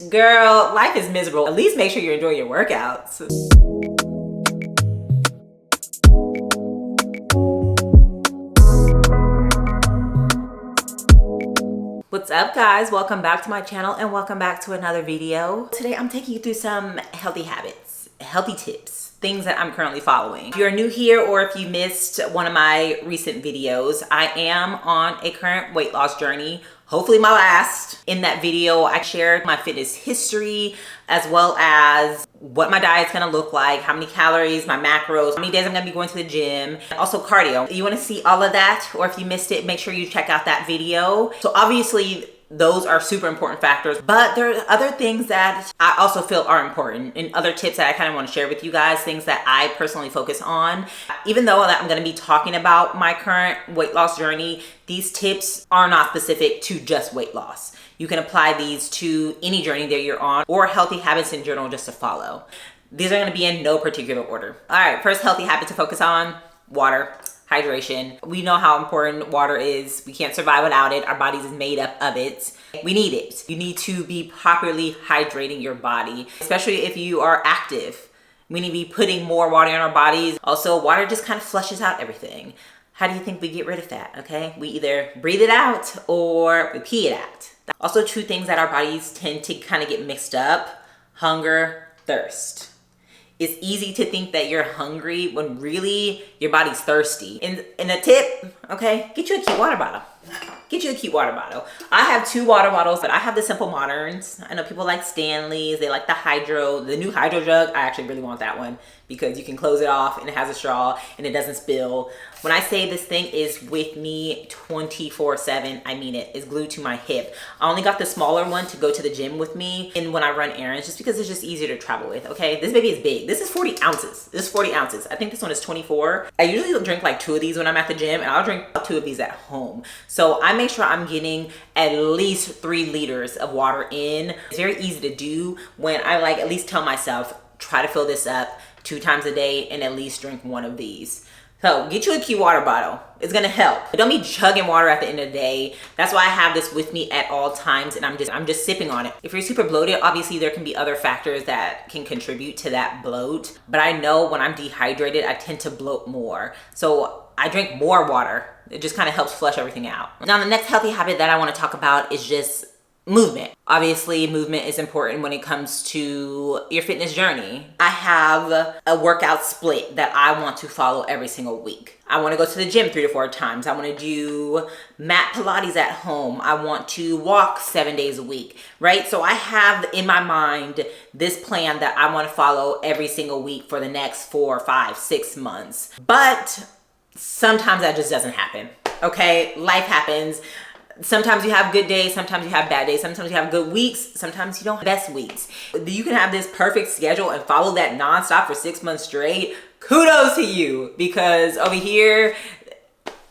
Girl, life is miserable. At least make sure you're enjoying your workouts. What's up, guys? Welcome back to my channel and welcome back to another video. Today I'm taking you through some healthy habits, healthy tips, things that I'm currently following. If you're new here or if you missed one of my recent videos, I am on a current weight loss journey. Hopefully my last. In that video, I shared my fitness history as well as what my diet's gonna look like, how many calories, my macros, how many days I'm gonna be going to the gym, also cardio. You wanna see all of that, or if you missed it, make sure you check out that video. So obviously, those are super important factors, but there are other things that I also feel are important and other tips that I kind of want to share with you guys, things that I personally focus on. Even though that I'm going to be talking about my current weight loss journey, these tips are not specific to just weight loss. You can apply these to any journey that you're on or healthy habits in general just to follow. These are going to be in no particular order. All right, first healthy habit to focus on, water. Hydration. We know how important water is. We can't survive without it. Our bodies is made up of it. We need it. You need to be properly hydrating your body, especially if you are active. We need to be putting more water in our bodies. Also, water just kind of flushes out everything. How do you think we get rid of that? Okay, we either breathe it out or we pee it out. Also, two things that our bodies tend to kind of get mixed up: hunger, thirst. It's easy to think that you're hungry when really your body's thirsty. And a tip, okay, get you a cute water bottle. Get you a cute water bottle. I have two water bottles, but I have the Simple Moderns. I know people like Stanley's, they like the Hydro, the new Hydro jug. I actually really want that one because you can close it off and it has a straw and it doesn't spill. When I say this thing is with me 24/7, I mean it. It's glued to my hip. I only got the smaller one to go to the gym with me and when I run errands, just because it's just easier to travel with, okay? This baby is big. This is 40 ounces. This is 40 ounces. I think this one is 24. I usually drink like 2 of these when I'm at the gym and I'll drink 2 of these at home. So I make sure I'm getting at least 3 liters of water in. It's very easy to do when I like at least tell myself, try to fill this up 2 times a day and at least drink 1 of these. So get you a cute water bottle. It's gonna help. But don't be chugging water at the end of the day. That's why I have this with me at all times and I'm just sipping on it. If you're super bloated, obviously there can be other factors that can contribute to that bloat. But I know when I'm dehydrated, I tend to bloat more. So I drink more water. It just kind of helps flush everything out. Now the next healthy habit that I want to talk about is just movement. Obviously, movement is important when it comes to your fitness journey. I have a workout split that I want to follow every single week. I want to go to the gym 3 to 4 times. I want to do mat Pilates at home. I want to walk 7 days a week, right? So I have in my mind this plan that I want to follow every single week for the next 4, 5, 6 months. But sometimes that just doesn't happen, okay? Life happens. Sometimes you have good days, sometimes you have bad days, sometimes you have good weeks, sometimes you don't have best weeks. You can have this perfect schedule and follow that nonstop for 6 months straight. Kudos to you, because over here,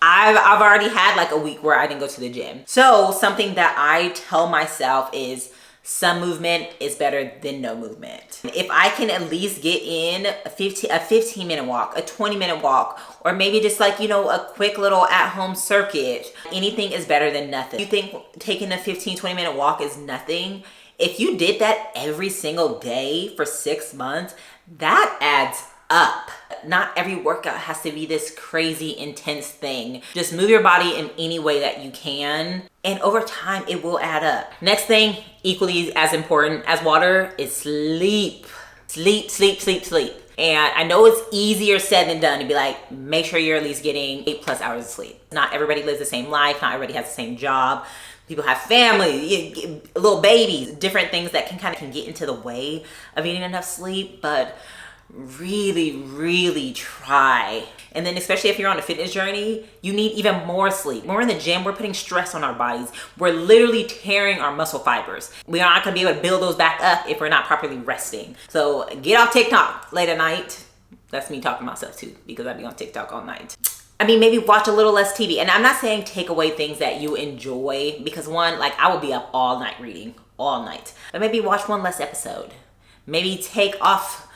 I've already had like a week where I didn't go to the gym. So something that I tell myself is some movement is better than no movement. If I can at least get in a 15-minute walk, a 20-minute walk, or maybe just like, you know, a quick little at-home circuit, anything is better than nothing. You think taking a 15-20-minute walk is nothing? If you did that every single day for 6 months, that adds up. Not every workout has to be this crazy intense thing. Just move your body in any way that you can, and over time it will add up. Next thing, equally as important as water, is sleep. Sleep, sleep, sleep, sleep. And I know it's easier said than done to be like, make sure you're at least getting 8+ hours of sleep. Not everybody lives the same life, not everybody has the same job. People have family, little babies, different things that can get into the way of getting enough sleep, but really try. And then especially if you're on a fitness journey, you need even more sleep. When we're in the gym, we're putting stress on our bodies. We're literally tearing our muscle fibers. We are not gonna be able to build those back up if we're not properly resting. So get off TikTok late at night. That's me talking to myself too, because I be on TikTok all night. I mean, maybe watch a little less TV. And I'm not saying take away things that you enjoy, because one, like I will be up all night reading, all night. But maybe watch one less episode. Maybe take off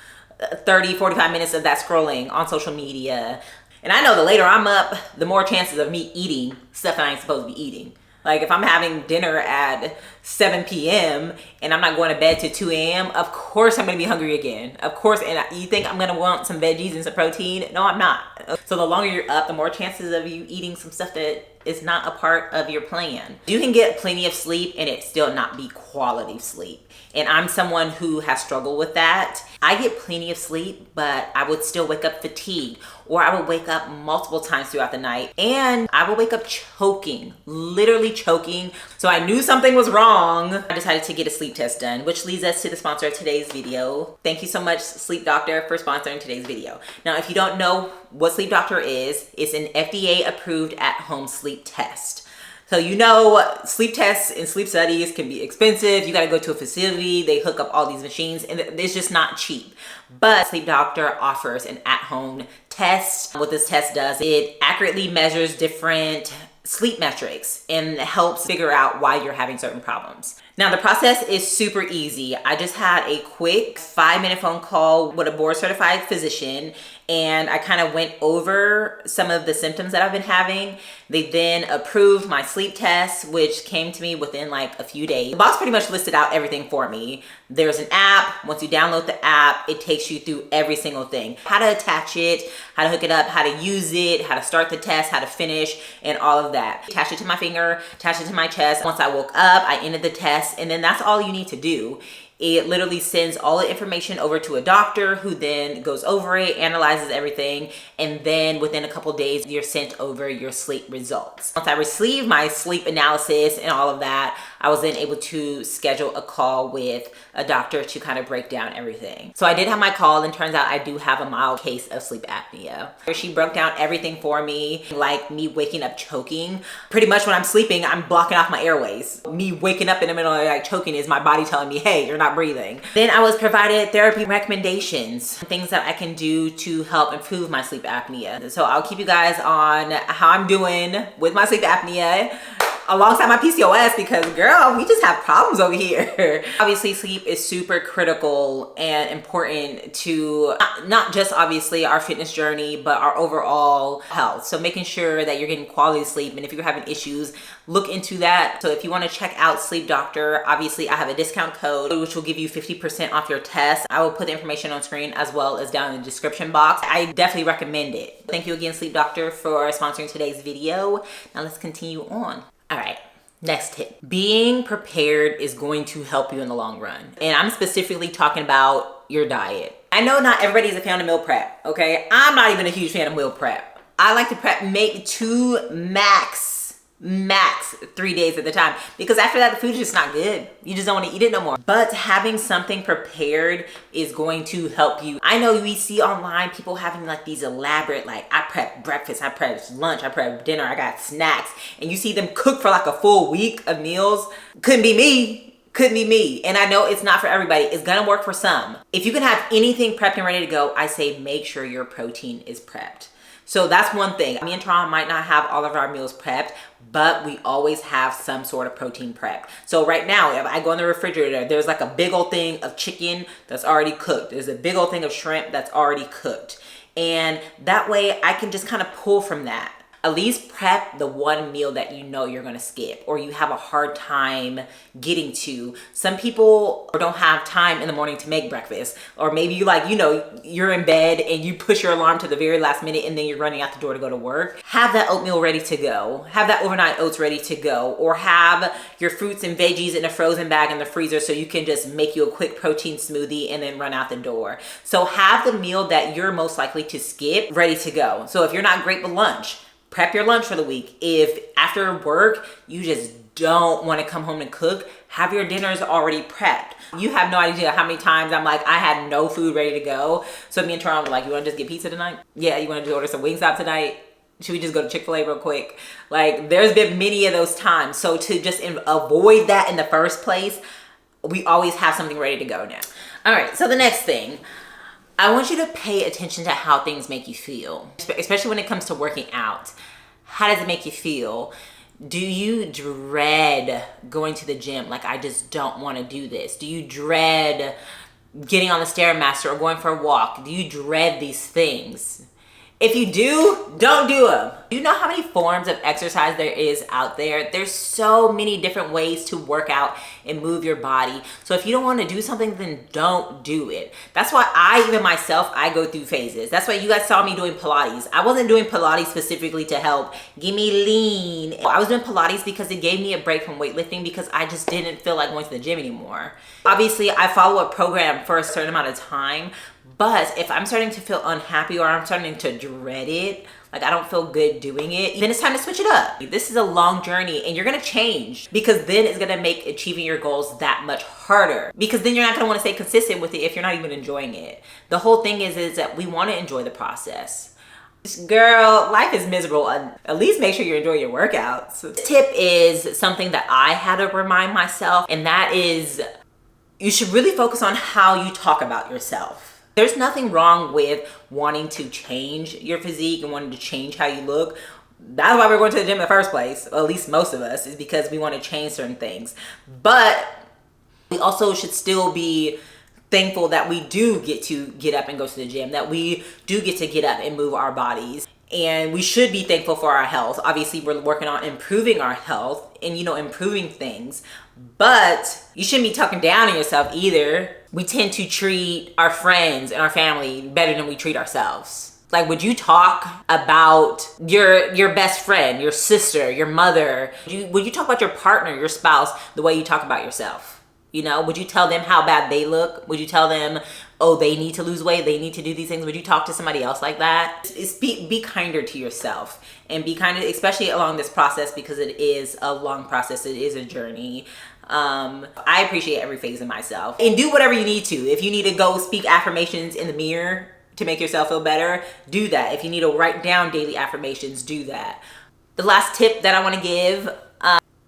30-45 minutes of that scrolling on social media. And I know the later I'm up, the more chances of me eating stuff that I ain't supposed to be eating. Like if I'm having dinner at 7 p.m. and I'm not going to bed till 2 a.m., of course I'm going to be hungry again. Of course, and you think I'm going to want some veggies and some protein? No, I'm not. So the longer you're up, the more chances of you eating some stuff that is not a part of your plan. You can get plenty of sleep and it still not be quality sleep. And I'm someone who has struggled with that. I get plenty of sleep, but I would still wake up fatigued, or I would wake up multiple times throughout the night, and I would wake up choking, literally choking. So I knew something was wrong. I decided to get a sleep test done, which leads us to the sponsor of today's video. Thank you so much, Sleep Doctor, for sponsoring today's video. Now, if you don't know what Sleep Doctor is, it's an FDA approved at-home sleep test. So you know, sleep tests and sleep studies can be expensive. You gotta go to a facility, they hook up all these machines, and it's just not cheap. But Sleep Doctor offers an at-home test. What this test does, it accurately measures different sleep metrics and helps figure out why you're having certain problems. Now, the process is super easy. I just had a quick 5-minute phone call with a board certified physician, and I kind of went over some of the symptoms that I've been having. They then approved my sleep test, which came to me within like a few days. The boss pretty much listed out everything for me. There's an app. Once you download the app, it takes you through every single thing. How to attach it, how to hook it up, how to use it, how to start the test, how to finish, and all of that. Attach it to my finger, attach it to my chest. Once I woke up, I ended the test, and then that's all you need to do. It literally sends all the information over to a doctor who then goes over it, analyzes everything, and then within a couple days, you're sent over your sleep results. Once I received my sleep analysis and all of that, I was then able to schedule a call with a doctor to kind of break down everything. So I did have my call, and turns out I do have a mild case of sleep apnea. She broke down everything for me, like me waking up choking. Pretty much when I'm sleeping, I'm blocking off my airways. Me waking up in the middle of like choking is my body telling me, hey, you're not breathing. Then I was provided therapy recommendations, things that I can do to help improve my sleep apnea. So I'll keep you guys on how I'm doing with my sleep apnea alongside my PCOS, because girl, we just have problems over here. Obviously, sleep is super critical and important to not just obviously our fitness journey, but our overall health. So making sure that you're getting quality sleep, and if you're having issues, look into that. So if you want to check out Sleep Doctor, obviously I have a discount code which will give you 50% off your test. I will put the information on screen as well as down in the description box. I definitely recommend it. Thank you again, Sleep Doctor, for sponsoring today's video. Now let's continue on. All right, next tip. Being prepared is going to help you in the long run. And I'm specifically talking about your diet. I know not everybody's a fan of meal prep, okay? I'm not even a huge fan of meal prep. I like to prep maybe 2 max 3 days at the time, because after that the food's just not good. You just don't want to eat it no more. But having something prepared is going to help you. I know we see online people having like these elaborate, like I prep breakfast, I prep lunch, I prep dinner, I got snacks, and you see them cook for like a full week of meals. Couldn't be me. Couldn't be me. And I know it's not for everybody. It's gonna work for some. If you can have anything prepped and ready to go, I say make sure your protein is prepped. So that's one thing. Me and Tron might not have all of our meals prepped, but we always have some sort of protein prep. So right now, if I go in the refrigerator, there's like a big old thing of chicken that's already cooked. There's a big old thing of shrimp that's already cooked. And that way I can just kind of pull from that. At least prep the one meal that you know you're gonna skip or you have a hard time getting to. Some people don't have time in the morning to make breakfast, or maybe you like, you know, you're in bed and you push your alarm to the very last minute and then you're running out the door to go to work. Have that oatmeal ready to go. Have that overnight oats ready to go, or have your fruits and veggies in a frozen bag in the freezer so you can just make you a quick protein smoothie and then run out the door. So have the meal that you're most likely to skip ready to go. So if you're not great with lunch, prep your lunch for the week. If after work, you just don't want to come home and cook, have your dinners already prepped. You have no idea how many times I'm like, I had no food ready to go. So me and Tron were like, you want to just get pizza tonight? Yeah, you want to just order some Wingstop tonight? Should we just go to Chick-fil-A real quick? Like, there's been many of those times. So to just avoid that in the first place, we always have something ready to go now. All right, so the next thing, I want you to pay attention to how things make you feel, especially when it comes to working out. How does it make you feel? Do you dread going to the gym? Like, I just don't want to do this. Do you dread getting on the Stairmaster or going for a walk? Do you dread these things? If you do, don't do them. Do you know how many forms of exercise there is out there? There's so many different ways to work out and move your body. So if you don't want to do something, then don't do it. That's why I go through phases. That's why you guys saw me doing Pilates. I wasn't doing Pilates specifically to help give me lean. I was doing Pilates because it gave me a break from weightlifting because I just didn't feel like going to the gym anymore. Obviously, I follow a program for a certain amount of time, but if I'm starting to feel unhappy or I'm starting to dread it, like I don't feel good doing it, then it's time to switch it up. This is a long journey and you're gonna change, because then it's gonna make achieving your goals that much harder, because then you're not gonna wanna stay consistent with it if you're not even enjoying it. The whole thing is that we wanna enjoy the process. Girl, life is miserable. At least make sure you enjoy your workouts. This tip is something that I had to remind myself, and that is you should really focus on how you talk about yourself. There's nothing wrong with wanting to change your physique and wanting to change how you look. That's why we're going to the gym in the first place, at least most of us, is because we want to change certain things. But we also should still be thankful that we do get to get up and go to the gym, that we do get to get up and move our bodies. And we should be thankful for our health. Obviously, we're working on improving our health and, improving things. But you shouldn't be talking down on yourself either. We tend to treat our friends and our family better than we treat ourselves. Like, would you talk about your best friend, your sister, your mother? Would you talk about your partner, your spouse, the way you talk about yourself? Would you tell them how bad they look? Would you tell them, oh, they need to lose weight, they need to do these things? Would you talk to somebody else like that? Be kinder to yourself, and be kinder, especially along this process, because it is a long process. It is a journey. I appreciate every phase of myself, and do whatever you need to. If you need to go speak affirmations in the mirror to make yourself feel better, do that. If you need to write down daily affirmations, do that. The last tip that I want to give,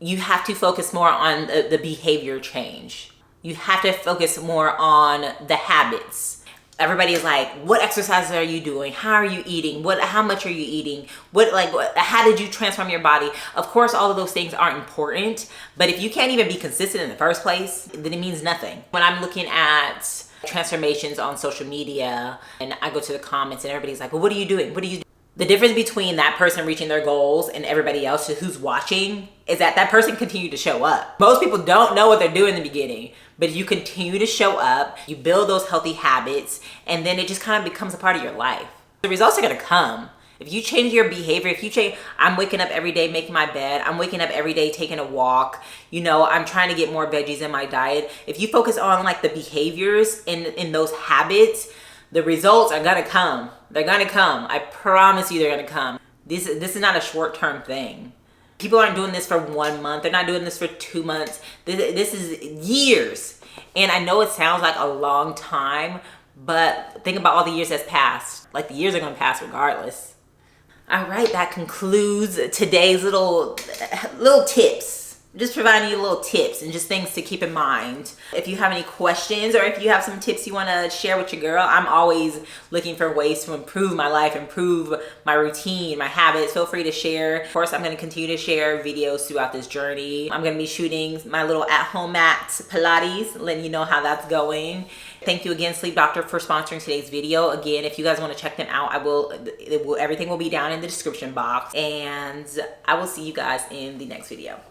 you have to focus more on the behavior change. You have to focus more on the habits. Everybody is like, what exercises are you doing? How are you eating? How much are you eating? How did you transform your body? Of course, all of those things are important, but if you can't even be consistent in the first place, then it means nothing. When I'm looking at transformations on social media and I go to the comments and everybody's like, well, what are you doing? What are you doing? The difference between that person reaching their goals and everybody else who's watching is that person continued to show up. Most people don't know what they're doing in the beginning, but you continue to show up, you build those healthy habits, and then it just kind of becomes a part of your life. The results are gonna come. If you change your behavior, I'm waking up every day making my bed, I'm waking up every day taking a walk, I'm trying to get more veggies in my diet. If you focus on the behaviors in those habits, the results are gonna come. They're gonna come. I promise you they're gonna come. This is not a short-term thing. People aren't doing this for 1 month. They're not doing this for 2 months. This is years. And I know it sounds like a long time, but think about all the years that's passed. The years are gonna pass regardless. All right, that concludes today's little tips. Just providing you little tips and just things to keep in mind. If you have any questions or if you have some tips you want to share with your girl, I'm always looking for ways to improve my life, improve my routine, my habits. Feel free to share. Of course, I'm going to continue to share videos throughout this journey. I'm going to be shooting my little at-home mat Pilates, letting you know how that's going. Thank you again, Sleep Doctor, for sponsoring today's video. Again, if you guys want to check them out, everything will be down in the description box. And I will see you guys in the next video.